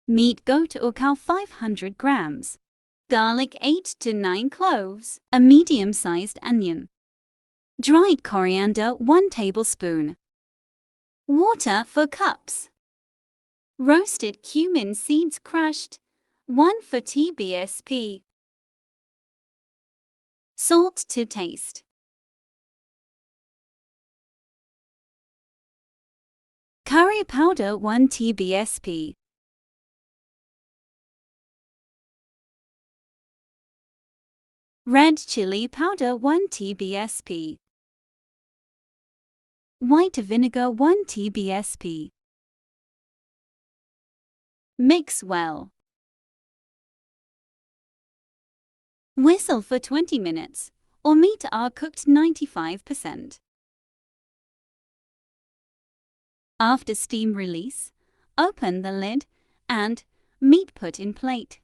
Meat goat or cow 500 grams. Garlic 8 to 9 cloves. A medium-sized onion. Dried coriander 1 tablespoon. Water 4 cups. Roasted cumin seeds crushed 1 4 tsp. Salt to taste. Curry powder 1 tsp. Red chili powder 1 tsp. White vinegar 1 tsp. Mix well. Whistle for 20 minutes, or meat are cooked 95%. After steam release, open the lid and meat put in plate.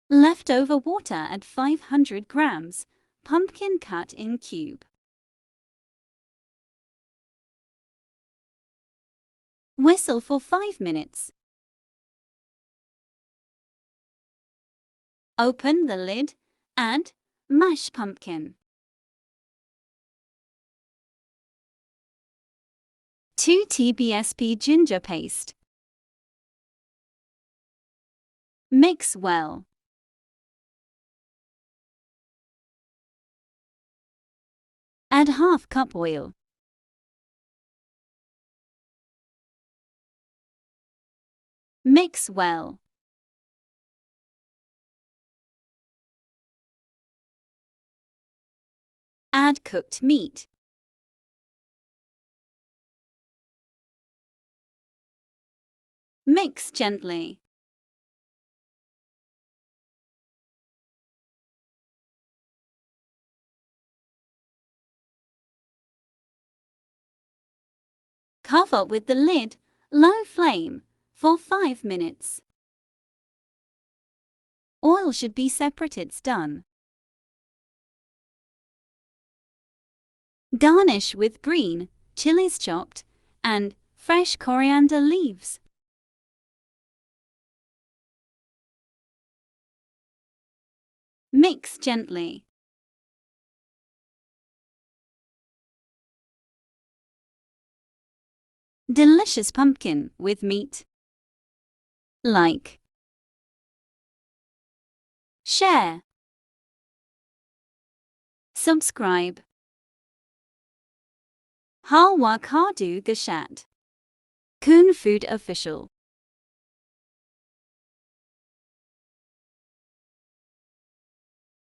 Leftover water at 500 grams, pumpkin cut in cube. Whistle for 5 minutes. Open the lid and mash pumpkin. 2 tsp ginger paste. Mix well. Add half cup oil. Mix well. Add cooked meat. Mix gently. Cover with the lid, low flame, for 5 minutes. Oil should be separate. It's done. Garnish with green chilies chopped and fresh coriander leaves. Mix gently. Delicious pumpkin with meat. Like, share, subscribe. Halwa Kadu Gosht. Kun Food Official.